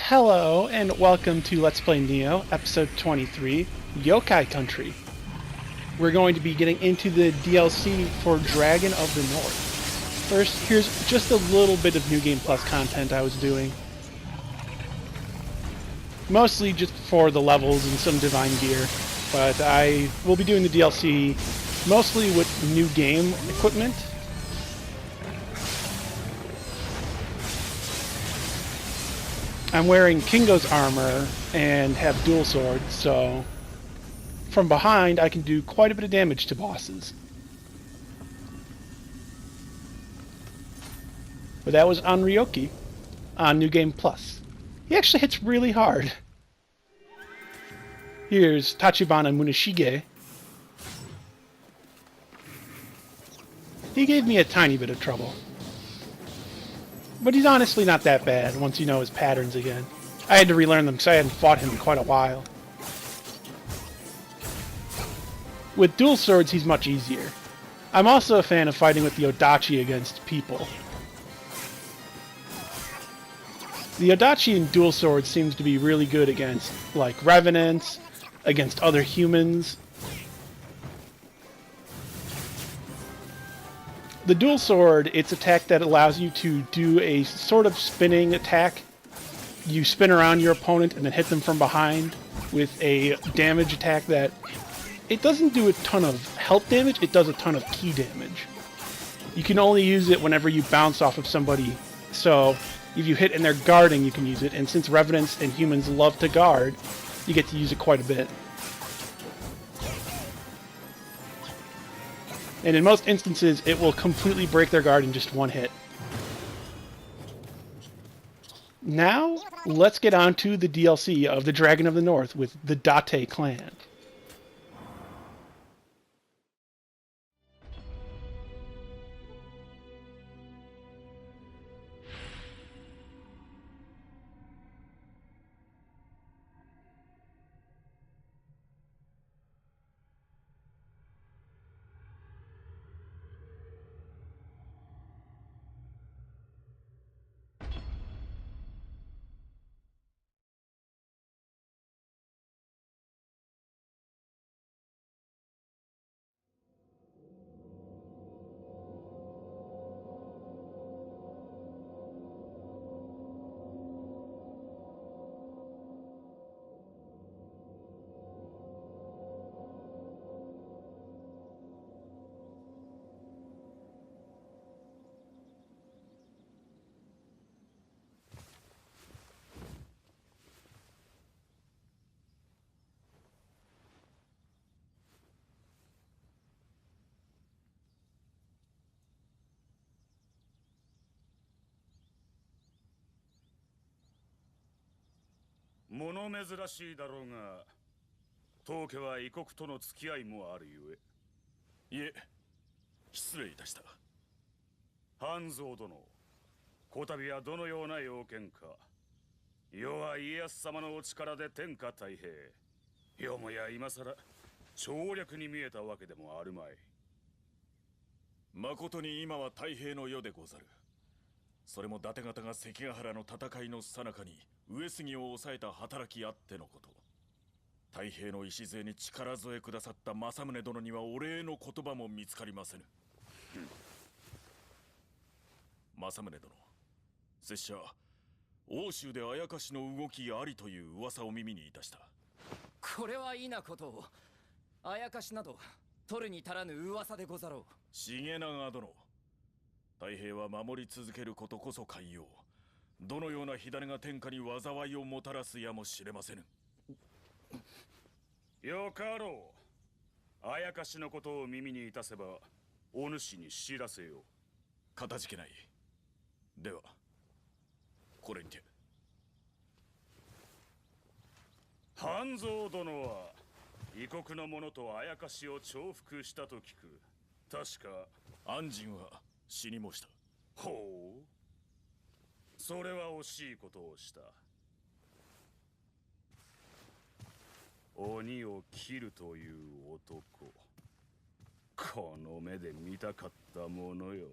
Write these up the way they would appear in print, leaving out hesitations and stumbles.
Hello, and welcome to Let's Play Nioh, episode 23, Yokai Country. We're going to be getting into the DLC for Dragon of the North. First, here's just a little bit of New Game Plus content I was doing. Mostly just for the levels and some divine gear, but I will be doing the DLC mostly with new game equipment. I'm wearing Kingo's armor and have dual swords, so from behind I can do quite a bit of damage to bosses. But that was on Ryoki on New Game Plus. He actually hits really hard. Here's Tachibana Muneshige. He gave me a tiny bit of trouble. But he's honestly not that bad once you know his patterns again. I had to relearn them because I hadn't fought him in quite a while. With dual swords, he's much easier. I'm also a fan of fighting with the Odachi against people. The Odachi in dual swords seems to be really good against, like, revenants, against other humans. The dual sword, it's an attack that allows you to do a sort of spinning attack. You spin around your opponent and then hit them from behind with a damage attack that... It doesn't do a ton of health damage, it does a ton of ki damage. You can only use it whenever you bounce off of somebody. So, if you hit and they're guarding, you can use it. And since revenants and humans love to guard, you get to use it quite a bit. And in most instances, it will completely break their guard in just one hit. Now, let's get on to the DLC of the Dragon of the North with the Date clan. Mono mezurashi daro ga, Toke wa ikoku to no tsukiai mo aru yue. Ie, shitsurei itashita. Hanzo dono, kotabi wa dono you na youken ka. Yo wa Ieyasu sama no ochikara de tenka taihei. Yo mo ya imasara, chouryaku ni mieta wake de mo aru mai. Makoto ni ima wa taihei no yo de gozaru. それも伊達方が関ヶ原の戦いの最中に上杉を抑えた働きあってのこと。太平の礎に力添えくださった政宗殿にはお礼の言葉も見つかりませぬ。政宗殿、拙者欧州であやかしの動きありという噂を耳にいたした。これは異なことを。あやかしなど取るに足らぬ噂でござろう。重長殿、太平は守り続けることこそ寛容。どのような火種が天下に災いをもたらすやもしれませぬ。よかろう。あやかしのことを耳にいたせば、お主に知らせよう。かたじけない。では、これにて。半蔵殿は、異国の者とあやかしを重複したと聞く。確か、安心は、死にもした。ほう。それは惜しいことをした。鬼を切るという男、この目で見たかったものよ。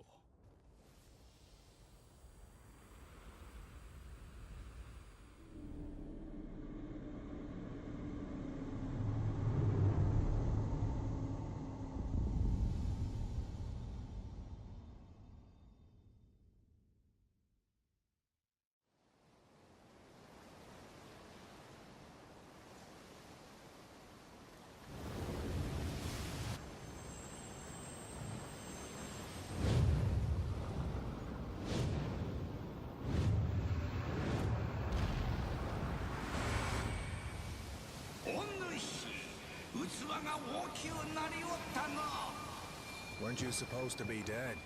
Weren't you supposed to be dead?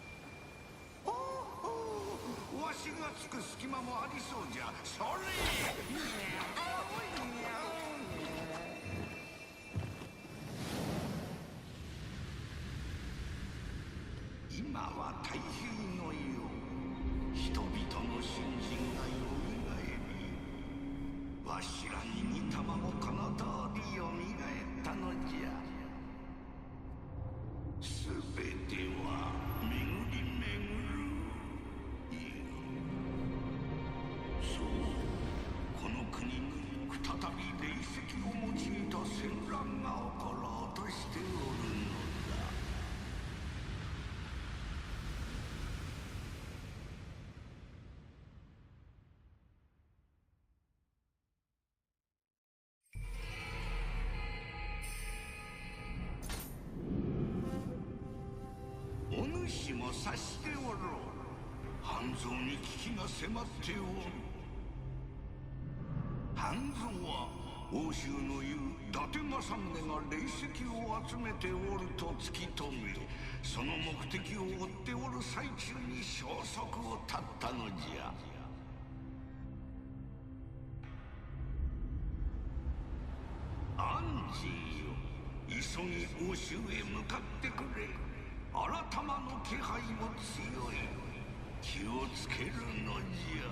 わしがつく隙間もありそうじゃ。それ。今は太平の世。人々の信心がよみがえり、わしらに似たまもこの通りよみがえったのじゃ。すべては巡り巡る。この国に再び霊石を用いた戦乱が起ころうとしておるのだ。お主も察しておろう。半蔵に危機が迫っておる。半蔵は欧州の言う伊達政宗が霊石を集めておると突き止め、その目的を追っておる最中に消息を絶ったのじゃ。アンジーよ、急ぎ欧州へ向かってくれ。新たまの気配も強い。気をつけるのじゃ。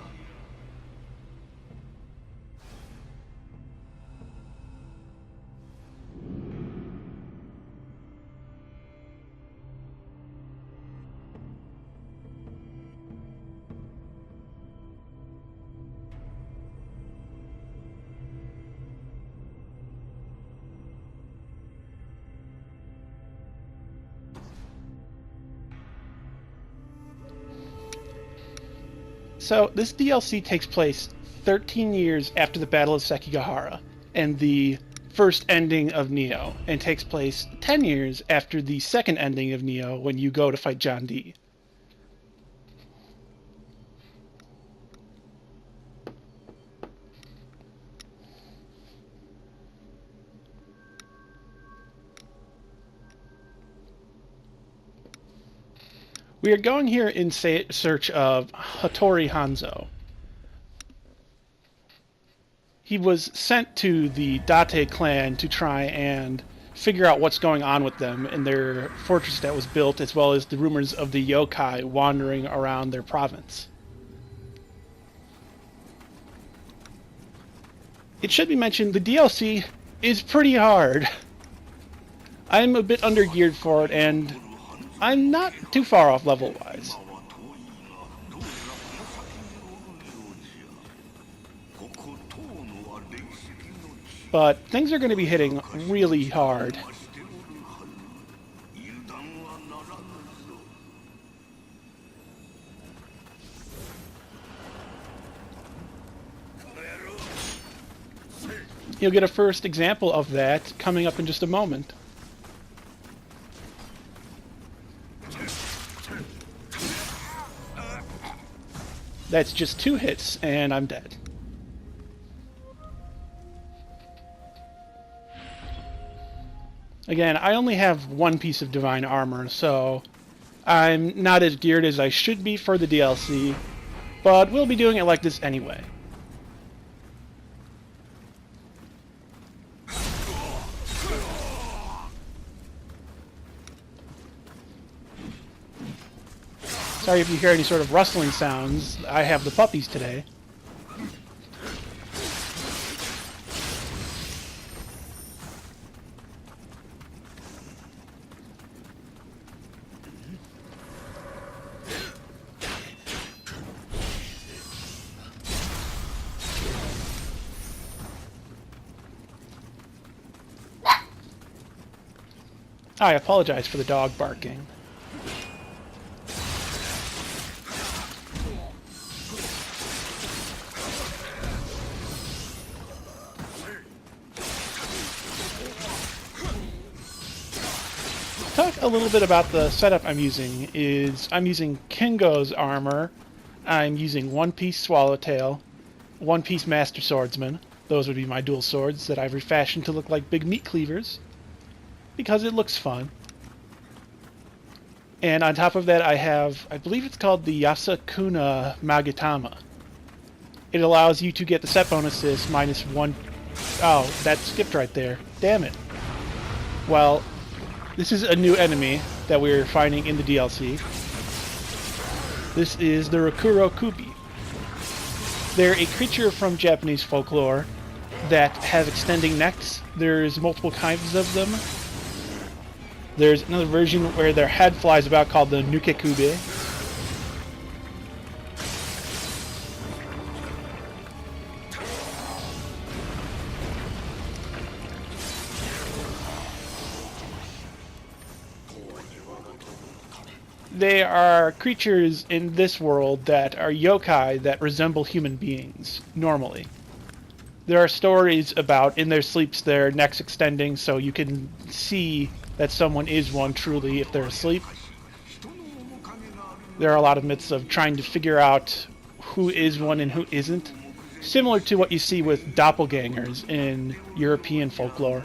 So, this DLC takes place 13 years after the Battle of Sekigahara and the first ending of Nioh, and takes place 10 years after the second ending of Nioh when you go to fight John Dee. We are going here in search of Hattori Hanzo. He was sent to the Date clan to try and figure out what's going on with them and their fortress that was built, as well as the rumors of the yokai wandering around their province. It should be mentioned, the DLC is pretty hard. I'm a bit undergeared for it, and I'm not too far off level-wise. But things are going to be hitting really hard. You'll get a first example of that coming up in just a moment. That's just 2 hits, and I'm dead. Again, I only have 1 piece of divine armor, so I'm not as geared as I should be for the DLC, but we'll be doing it like this anyway. Sorry if you hear any sort of rustling sounds. I have the puppies today. I apologize for the dog barking. Talk a little bit about the setup I'm using. I'm using Kingo's armor. I'm using 1-piece Swallowtail, 1-piece Master Swordsman. Those would be my dual swords that I've refashioned to look like big meat cleavers. because it looks fun. And on top of that, I have, I believe it's called the Yasukuna Magatama. It allows you to get the set bonuses -1. Oh, that skipped right there. Damn it. Well, this is a new enemy that we're finding in the DLC. This is the Rokuro Kubi. They're a creature from Japanese folklore that have extending necks. There's multiple kinds of them. There's another version where their head flies about called the Nukekube. They are creatures in this world that are yokai that resemble human beings, normally. There are stories about, in their sleeps, their necks extending so you can see that someone is one truly if they're asleep. There are a lot of myths of trying to figure out who is one and who isn't, similar to what you see with doppelgangers in European folklore.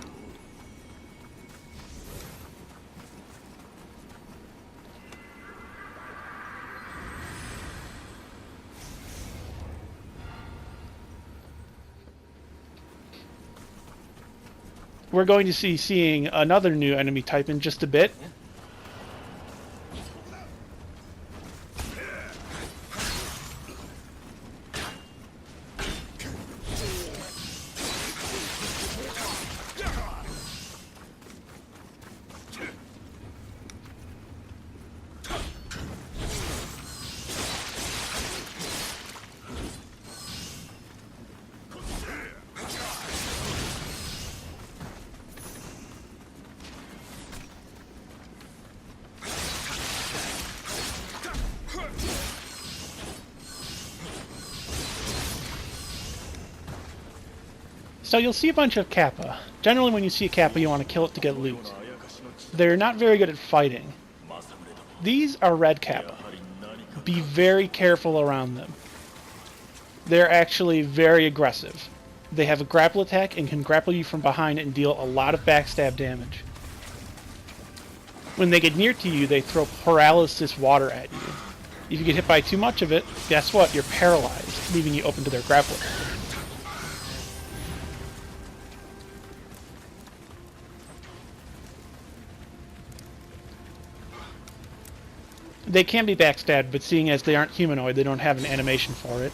We're going to see seeing another new enemy type in just a bit. So you'll see a bunch of Kappa. Generally when you see a Kappa you want to kill it to get loot. They're not very good at fighting. These are red Kappa. Be very careful around them. They're actually very aggressive. They have a grapple attack and can grapple you from behind and deal a lot of backstab damage. When they get near to you, they throw paralysis water at you. If you get hit by too much of it, guess what? You're paralyzed, leaving you open to their grapple attack. They can be backstabbed, but seeing as they aren't humanoid, they don't have an animation for it.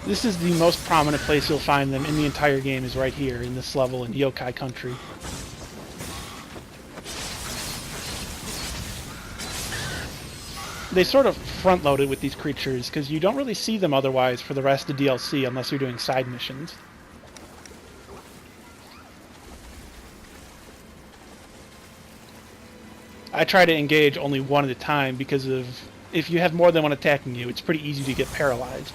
This is the most prominent place you'll find them in the entire game, is right here in this level in Yokai Country. They sort of front-loaded with these creatures, because you don't really see them otherwise for the rest of the DLC unless you're doing side missions. I try to engage only one at a time because of if you have more than one attacking you, it's pretty easy to get paralyzed.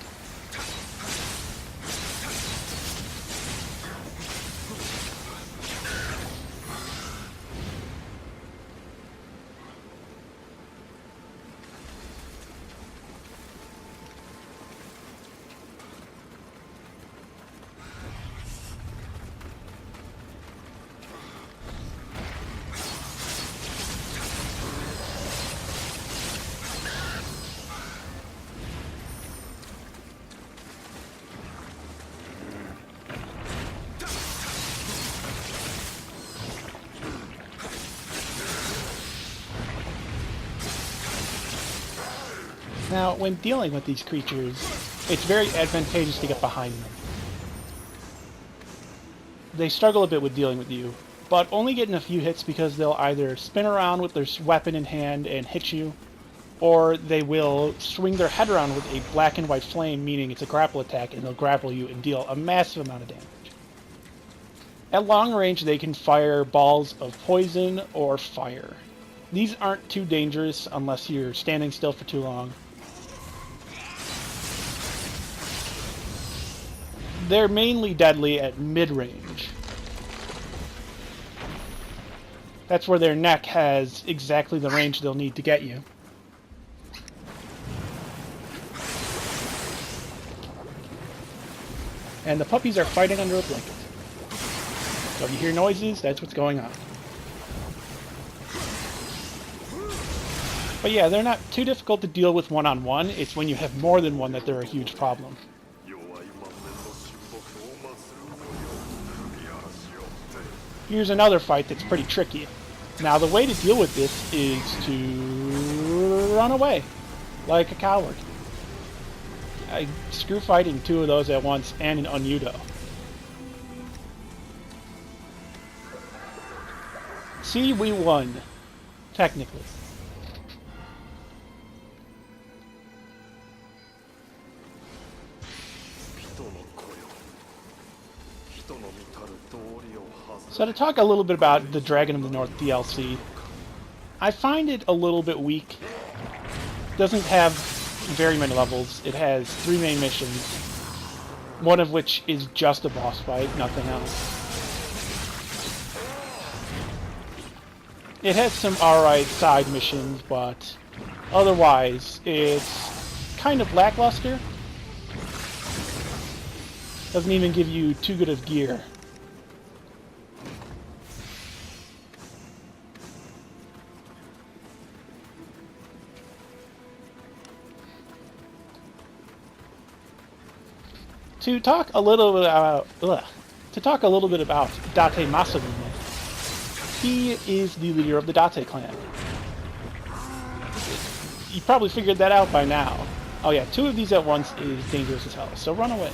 Now, when dealing with these creatures, it's very advantageous to get behind them. They struggle a bit with dealing with you, but only getting a few hits because they'll either spin around with their weapon in hand and hit you, or they will swing their head around with a black and white flame, meaning it's a grapple attack, and they'll grapple you and deal a massive amount of damage. At long range, they can fire balls of poison or fire. These aren't too dangerous unless you're standing still for too long. They're mainly deadly at mid-range. That's where their neck has exactly the range they'll need to get you. And the puppies are fighting under a blanket. So if you hear noises, that's what's going on. But yeah, they're not too difficult to deal with one-on-one. It's when you have more than one that they're a huge problem. Here's another fight that's pretty tricky. Now the way to deal with this is to run away, like a coward. Screw fighting two of those at once and an unudo. See, we won. Technically. So to talk a little bit about the Dragon of the North DLC, I find it a little bit weak. Doesn't have very many levels. It has 3 main missions, one of which is just a boss fight, nothing else. It has some alright side missions, but otherwise it's kind of lackluster. Doesn't even give you too good of gear. To talk a little bit about Date Masamune, he is the leader of the Date clan. You probably figured that out by now. Oh yeah, 2 of these at once is dangerous as hell, so run away.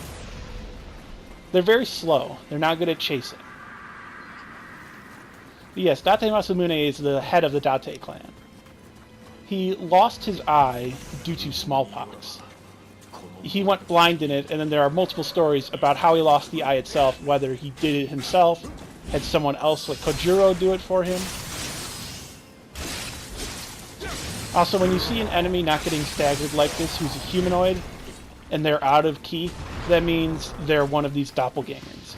They're very slow. They're not good at chasing. But yes, Date Masamune is the head of the Date clan. He lost his eye due to smallpox. He went blind in it, and then there are multiple stories about how he lost the eye itself, whether he did it himself, had someone else like Kojiro do it for him. Also, when you see an enemy not getting staggered like this who's a humanoid, and they're out of key, that means they're one of these doppelgangers.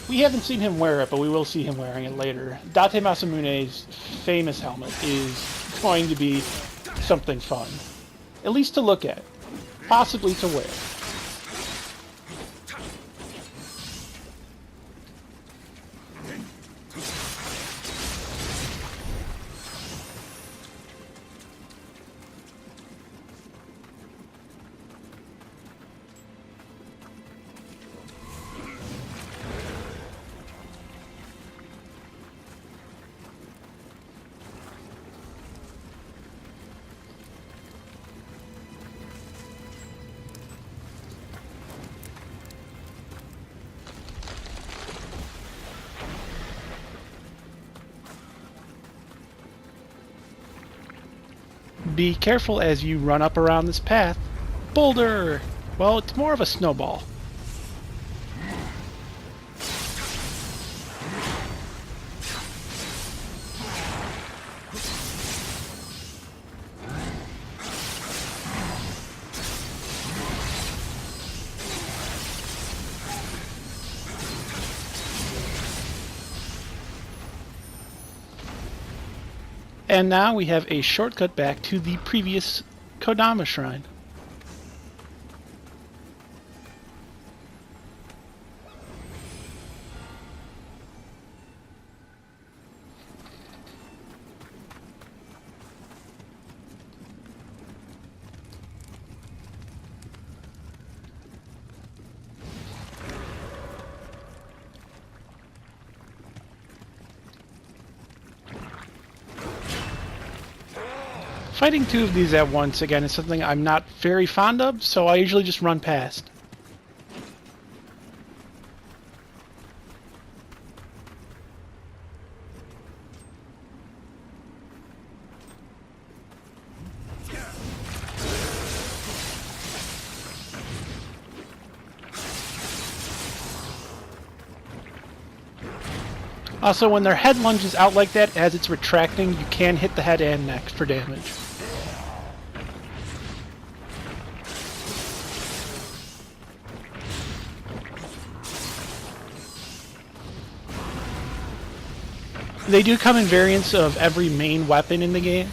We haven't seen him wear it, but we will see him wearing it later. Date Masamune's famous helmet is going to be something fun. At least to look at. Possibly to wear. Be careful as you run up around this path. Boulder! Well, it's more of a snowball. And now we have a shortcut back to the previous Kodama Shrine. Fighting 2 of these at once, again, is something I'm not very fond of, so I usually just run past. Also, when their head lunges out like that as it's retracting, you can hit the head and neck for damage. They do come in variants of every main weapon in the game.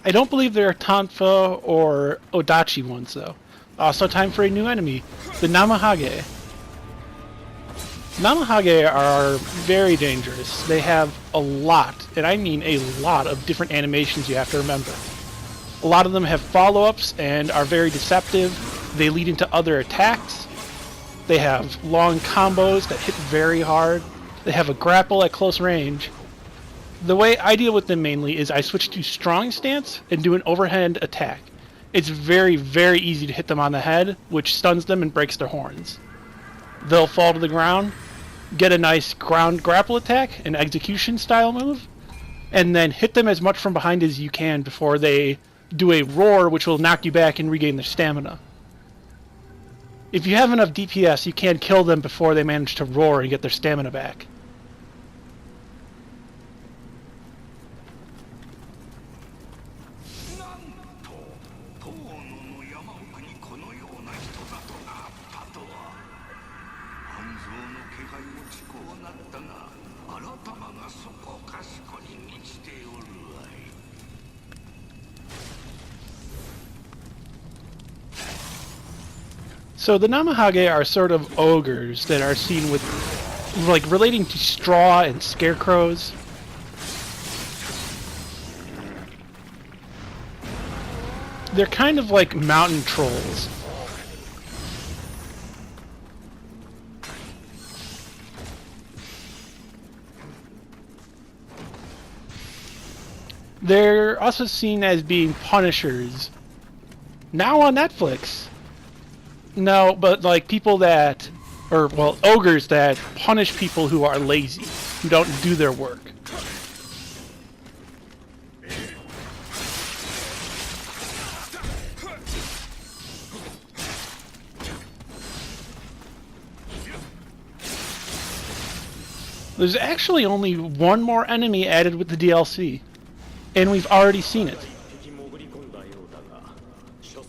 I don't believe there are Tonfa or Odachi ones, though. Also time for a new enemy, the Namahage. Namahage are very dangerous. They have a lot, and I mean a lot, of different animations you have to remember. A lot of them have follow-ups and are very deceptive. They lead into other attacks. They have long combos that hit very hard. They have a grapple at close range. The way I deal with them mainly is I switch to strong stance and do an overhand attack. It's very, very easy to hit them on the head, which stuns them and breaks their horns. They'll fall to the ground, get a nice ground grapple attack, an execution style move, and then hit them as much from behind as you can before they do a roar, which will knock you back and regain their stamina. If you have enough DPS, you can kill them before they manage to roar and get their stamina back. So the Namahage are sort of ogres that are seen with, like, relating to straw and scarecrows. They're kind of like mountain trolls. They're also seen as being punishers. Now on Netflix. No, but like people that, or well, ogres that punish people who are lazy, who don't do their work. There's actually only one more enemy added with the DLC, and we've already seen it.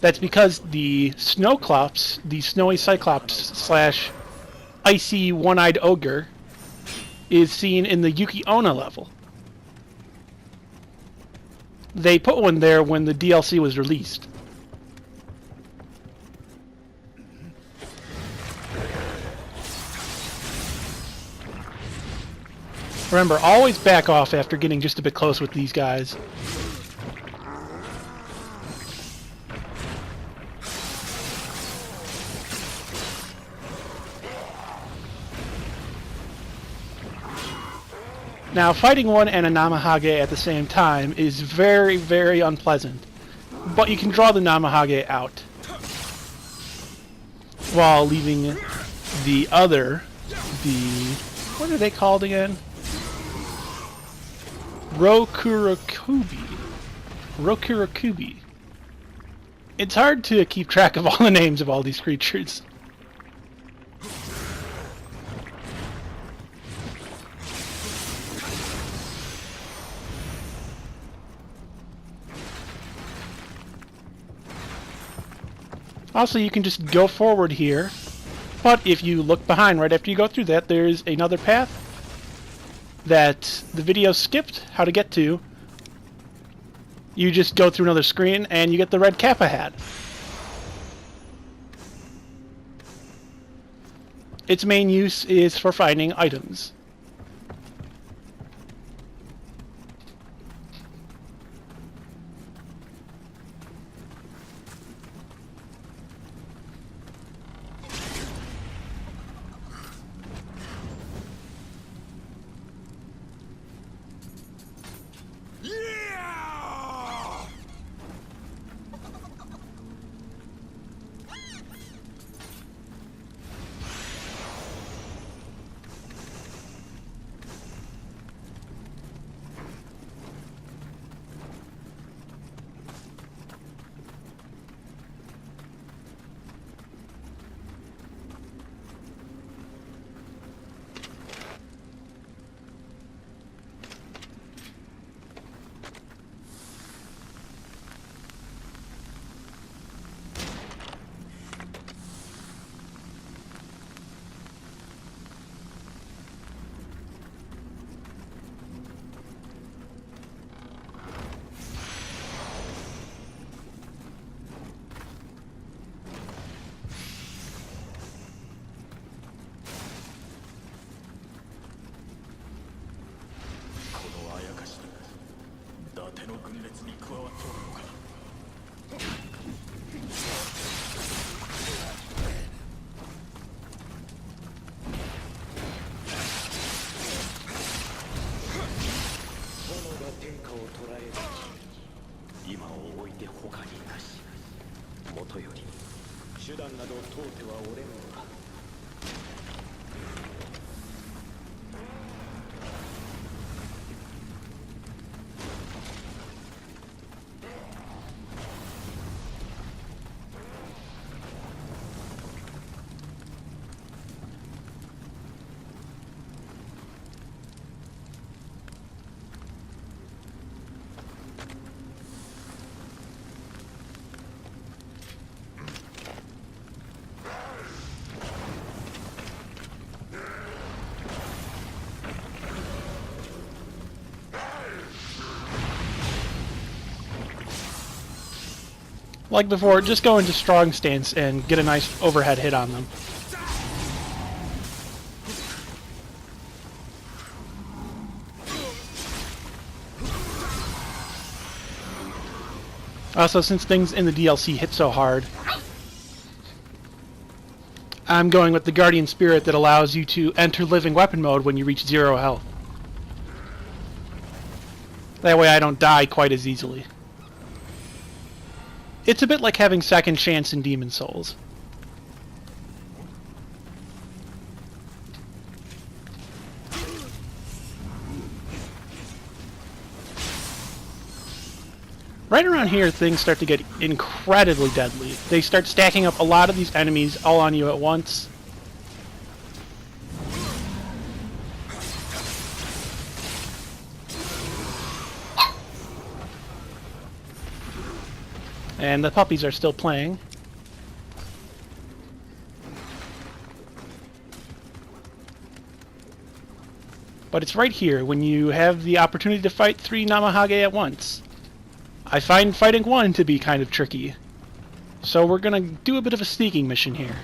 That's because the Snowclops, the Snowy Cyclops slash Icy One-Eyed Ogre, is seen in the Yuki Onna level. They put one there when the DLC was released. Remember, always back off after getting just a bit close with these guys. Now, fighting one and a Namahage at the same time is very, very unpleasant, but you can draw the Namahage out while leaving the other, what are they called again? Rokurakubi. It's hard to keep track of all the names of all these creatures. Also, you can just go forward here, but if you look behind right after you go through that, there's another path that the video skipped how to get to. You just go through another screen and you get the red Kappa hat. Its main use is for finding items. て他になし。もとより手段など問うてはおれんわ。Like before, just go into strong stance and get a nice overhead hit on them. Also, since things in the DLC hit so hard, I'm going with the Guardian Spirit that allows you to enter living weapon mode when you reach 0 health. That way I don't die quite as easily. It's a bit like having second chance in Demon Souls. Right around here, things start to get incredibly deadly. They start stacking up a lot of these enemies all on you at once. And the puppies are still playing. But it's right here when you have the opportunity to fight 3 Namahage at once. I find fighting one to be kind of tricky. So we're gonna do a bit of a sneaking mission here.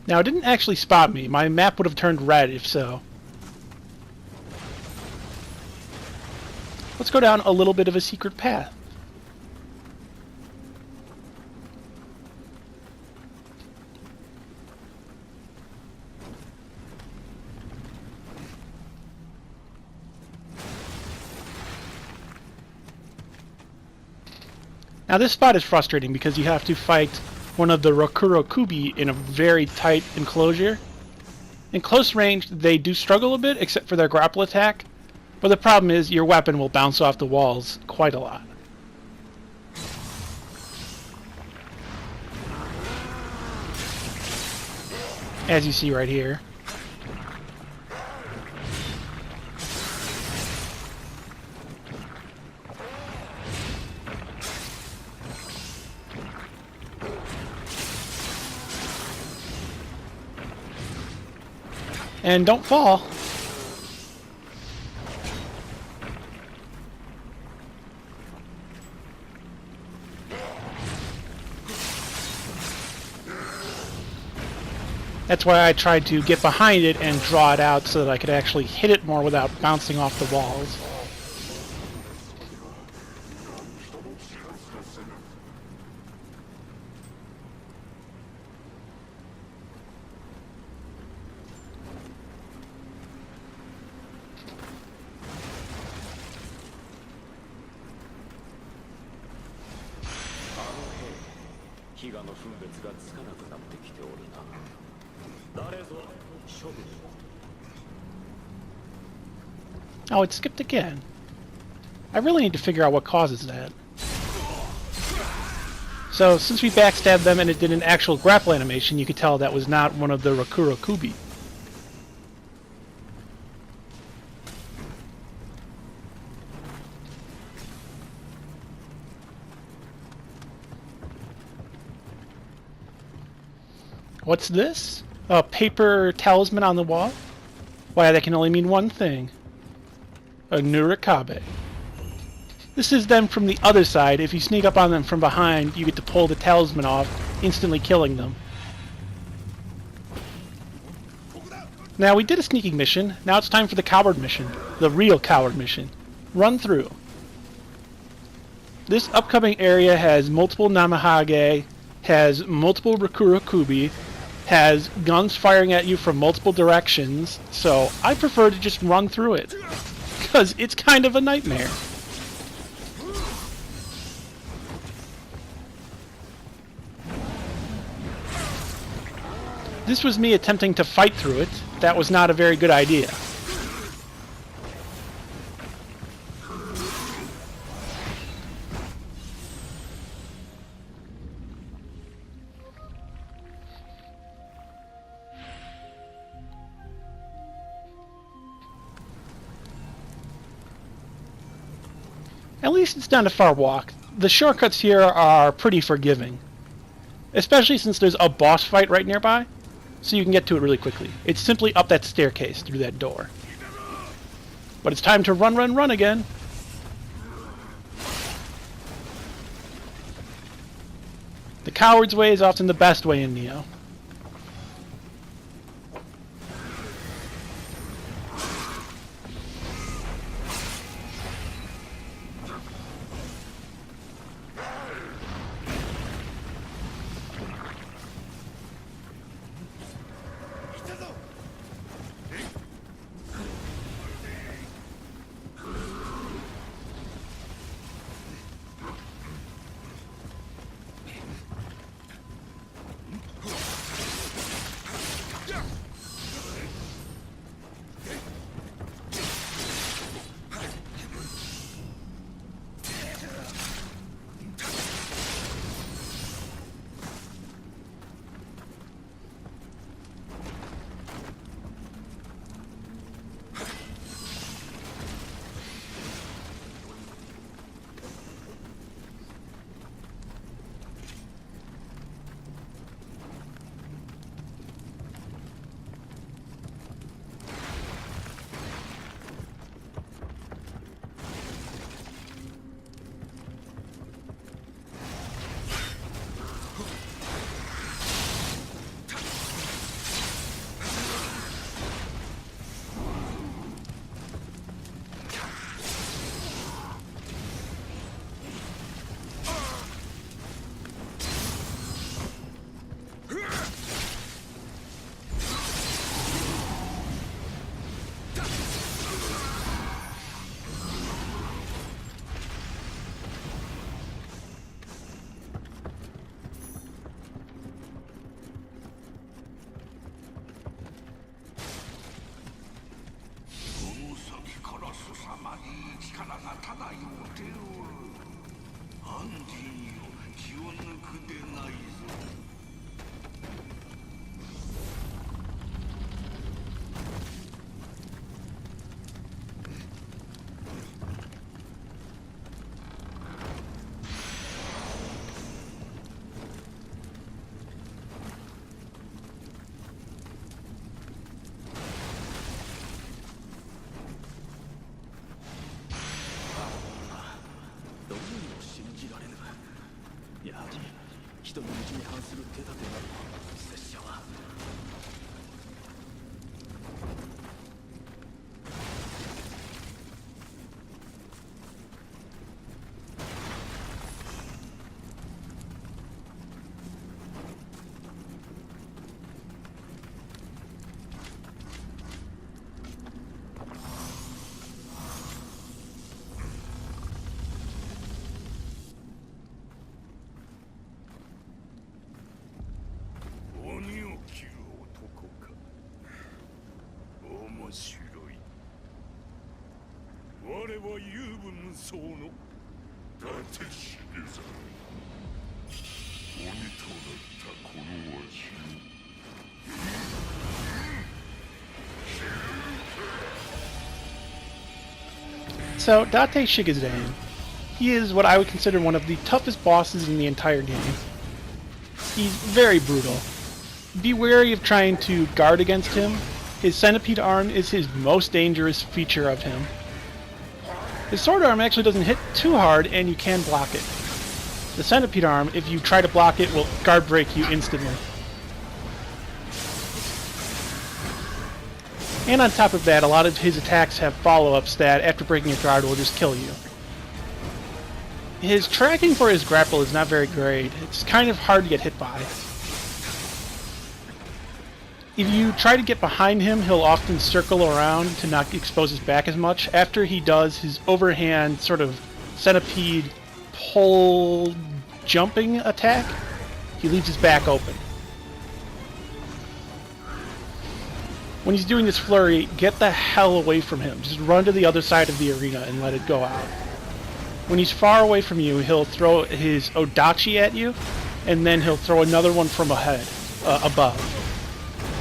Now, it didn't actually spot me. My map would have turned red if so. Let's go down a little bit of a secret path. Now, this spot is frustrating because you have to fight one of the Rokurokubi in a very tight enclosure. In close range, they do struggle a bit, except for their grapple attack, but the problem is your weapon will bounce off the walls quite a lot. As you see right here. And don't fall. That's why I tried to get behind it and draw it out so that I could actually hit it more without bouncing off the walls. Oh, it skipped again. I really need to figure out what causes that. So, since we backstabbed them and it did an actual grapple animation, you could tell that was not one of the Rokurokubi. What's this? A paper talisman on the wall? Why, that can only mean one thing. A Nurikabe. This is them from the other side. If you sneak up on them from behind, you get to pull the talisman off, instantly killing them. Now, we did a sneaking mission. Now it's time for the coward mission. The real coward mission. Run through. This upcoming area has multiple Namahage, has multiple Rokurokubi, has guns firing at you from multiple directions, so I prefer to just run through it, because it's kind of a nightmare. This was me attempting to fight through it. That was not a very good idea. At least it's not a far walk. The shortcuts here are pretty forgiving. Especially since there's a boss fight right nearby, so you can get to it really quickly. It's simply up that staircase through that door. But it's time to run, run, run again. The coward's way is often the best way in Nioh. So, Date Shigezane, he is what I would consider one of the toughest bosses in the entire game. He's very brutal. Be wary of trying to guard against him. His centipede arm is his most dangerous feature of him. His sword arm actually doesn't hit too hard and you can block it. The centipede arm, if you try to block it, will guard break you instantly. And on top of that, a lot of his attacks have follow-ups that, after breaking a guard, will just kill you. His tracking for his grapple is not very great. It's kind of hard to get hit by. If you try to get behind him, he'll often circle around to not expose his back as much. After he does his overhand sort of centipede pull jumping attack, he leaves his back open. When he's doing this flurry, get the hell away from him. Just run to the other side of the arena and let it go out. When he's far away from you, he'll throw his Odachi at you, and then he'll throw another one from above.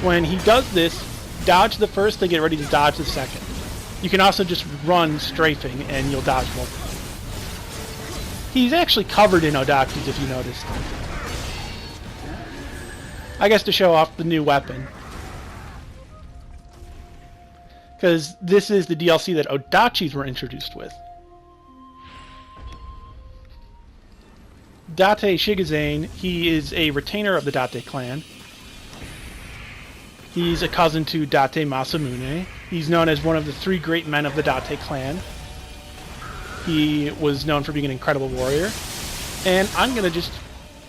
When he does this, dodge the first and get ready to dodge the second. You can also just run strafing and you'll dodge both. He's actually covered in Odachis if you noticed. I guess to show off the new weapon. Because this is the DLC that Odachis were introduced with. Date Shigezane, he is a retainer of the Date clan. He's a cousin to Date Masamune. He's known as one of the 3 great men of the Date clan. He was known for being an incredible warrior. And I'm going to just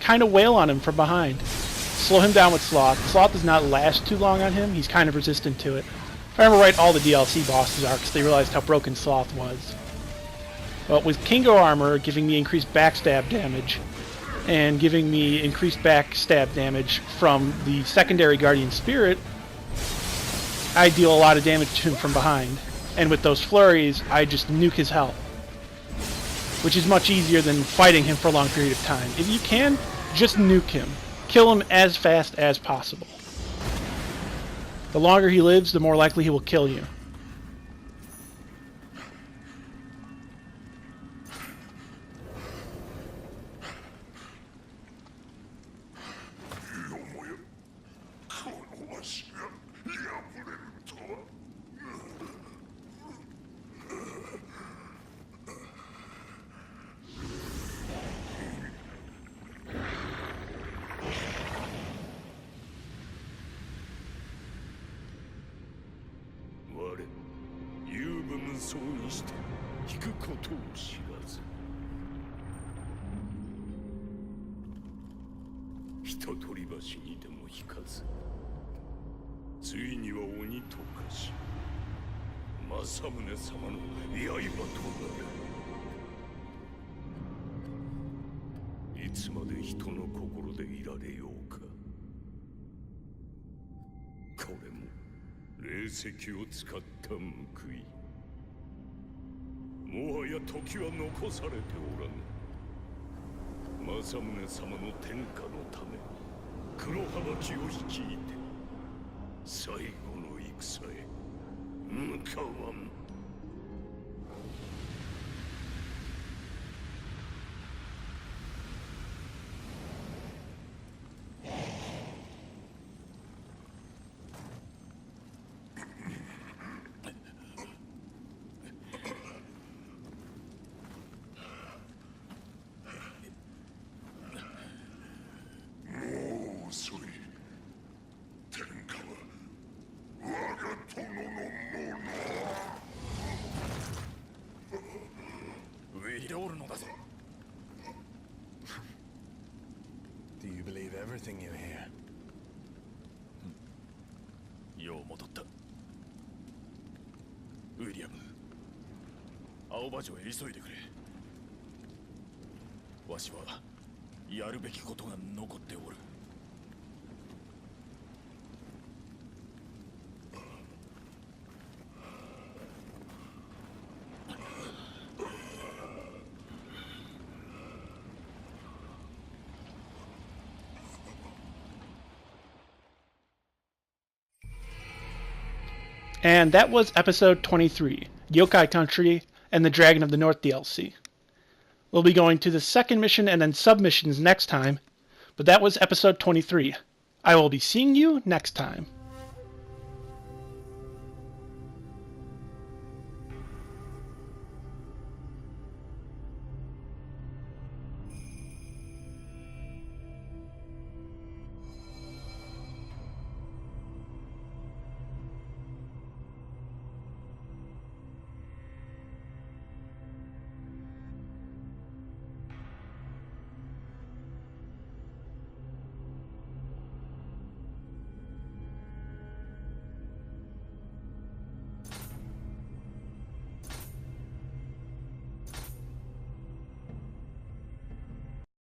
kind of wail on him from behind. Slow him down with Sloth. Sloth does not last too long on him. He's kind of resistant to it. If I remember right, all the DLC bosses are, because they realized how broken Sloth was. But with Kingo armor giving me increased backstab damage, and giving me increased backstab damage from the secondary Guardian Spirit, I deal a lot of damage to him from behind. And with those flurries, I just nuke his health. Which is much easier than fighting him for a long period of time. If you can, just nuke him. Kill him as fast as possible. The longer he lives, the more likely he will kill you. Masamune 様の刃となる。いつまで人の心でいられようか。これも霊石を使った報い。もはや時は残されておらぬ。政宗様の天下のため黒羽巻を率いて最後の戦へ向かわん。Do you believe everything you hear? よう戻った。ウィリアム、青葉城へ急いでくれ。わしはやるべきことが残っておる。And that was episode 23, Yokai Country and the Dragon of the North DLC. We'll be going to the second mission and then submissions next time, but that was episode 23. I will be seeing you next time.